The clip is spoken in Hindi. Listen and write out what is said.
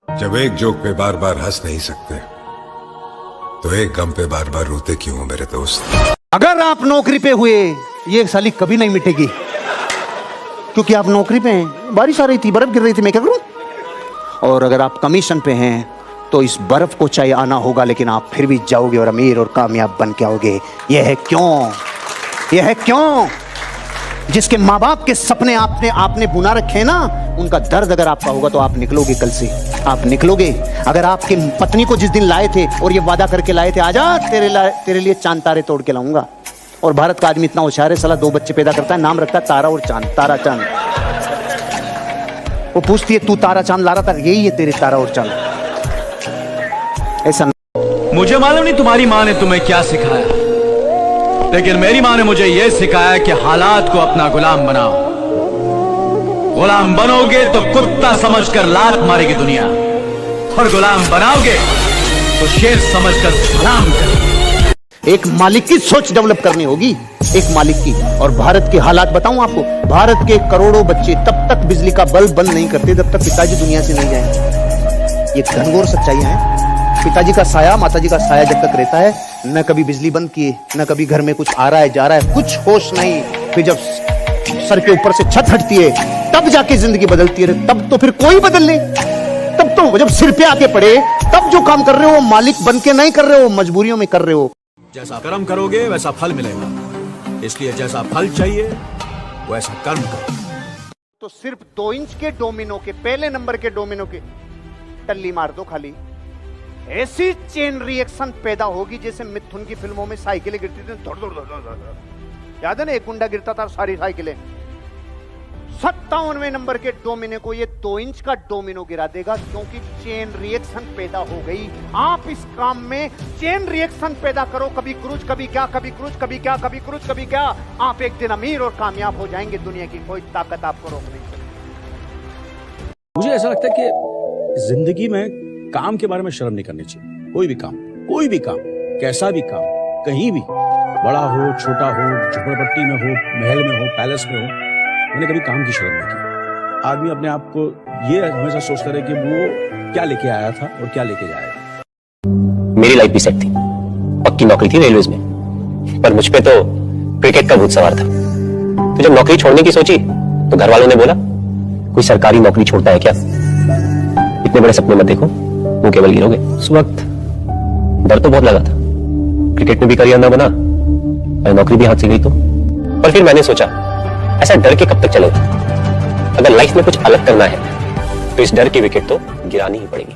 जब एक जोक पे बार बार हंस नहीं सकते तो एक गम पे बार बार रोते क्यों हो मेरे दोस्त। अगर आप नौकरी पे हुए ये साली कभी नहीं मिटेगी, क्योंकि आप नौकरी पे हैं। बारिश आ रही थी, बर्फ गिर रही थी, मैं क्या करूं। और अगर आप कमीशन पे हैं तो इस बर्फ को चाहे आना होगा, लेकिन आप फिर भी जाओगे और अमीर और कामयाब बन के आओगे। यह है क्यों, यह है क्यों। जिसके माँ बाप के सपने आपने बुना रखे हैं ना, उनका दर्द अगर आपका होगा तो आप निकलोगे। कल से आप निकलोगे। अगर आपकी पत्नी को जिस दिन लाए थे और ये वादा करके लाए थे, आजा तेरे लिए चांद तारे तोड़ के लाऊंगा, और भारत का आदमी इतना होशियार है, साला 2 बच्चे पैदा करता है, नाम रखता है तारा और चांद, तारा चांद। वो पूछती है तू तारा चांद ला रहा था, यही है तेरे तारा और चांद। ऐसा मुझे मालूम नहीं तुम्हारी माँ ने तुम्हें क्या सिखाया, लेकिन मेरी माँ ने मुझे यह सिखाया कि हालात को अपना गुलाम बनाओ। गुलाम बनोगे तो कुत्ता समझकर लात मारेगी दुनिया, और गुलाम बनाओगे तो शेर समझकर सलाम करेगी। एक मालिक की सोच डेवलप करनी होगी, एक मालिक की। और भारत के हालात बताऊं आपको, भारत के करोड़ों बच्चे तब तक बिजली का बल्ब बंद नहीं करते जब तक पिताजी दुनिया से नहीं जाए। ये घनघोर सच्चाइयां हैं। पिताजी का साया, माताजी का साया जब तक रहता है, न कभी बिजली बंद किए, न कभी घर में कुछ आ रहा है जा रहा है, कुछ होश नहीं। फिर जब सर के ऊपर से छत हटती है तब जाके जिंदगी बदलती है। तब तो फिर कोई बदल ले, तब तो जब सिर पे आके पड़े तब जो काम कर रहे हो वो मालिक बन के नहीं कर रहे हो, मजबूरियों में कर रहे हो। जैसा कर्म करोगे वैसा फल मिलेगा, इसलिए जैसा फल चाहिए वैसा कर्म करो। तो सिर्फ 2 इंच के डोमिनो के, पहले नंबर के डोमिनो के टल्ली मार दो खाली, ऐसी चेन रिएक्शन पैदा होगी जैसे मिथुन की फिल्मों में साइकिलें गिरती थी, धड़ धड़ धड़ धड़। याद है ना, एक गुंडा गिरता था सारी साइकिलें। 57वें नंबर के डोमिनो को ये 2 इंच का डोमिनो गिरा देगा, क्योंकि चेन रिएक्शन पैदा हो गई। आप इस काम में चेन रिएक्शन पैदा करो, कभी क्रूज कभी क्या, कभी क्रूज कभी क्या, कभी क्रूज कभी क्या। आप एक दिन अमीर और कामयाब हो जाएंगे, दुनिया की कोई ताकत आपको रोक नहीं सकती। मुझे ऐसा लगता है कि जिंदगी में काम के बारे में शर्म नहीं करनी चाहिए। कोई भी काम, कैसा भी काम, कहीं भी, बड़ा हो छोटा हो, झोपड़पट्टी में हो, महल में हो, पैलेस में हो, मैंने कभी काम की शर्म नहीं की। आदमी अपने आप को ये हमेशा सोचता रहे कि वो क्या लेके आया था और क्या लेके जाएगा। मेरी लाइफ भी सेट थी, पक्की नौकरी थी रेलवेज में, पर मुझ पे तो क्रिकेट का भूत सवार था। तो जब नौकरी छोड़ने की सोची तो घर वालों ने बोला कोई सरकारी नौकरी छोड़ता है क्या, इतने बड़े सपने मत देखो, वो केवल गिरोगे। उस वक्त डर तो बहुत लगा था, क्रिकेट में भी करियर ना बना और नौकरी भी हाथ से गई तो। पर फिर मैंने सोचा ऐसा डर के कब तक चलेगा, अगर लाइफ में कुछ अलग करना है तो इस डर की विकेट तो गिरानी ही पड़ेगी।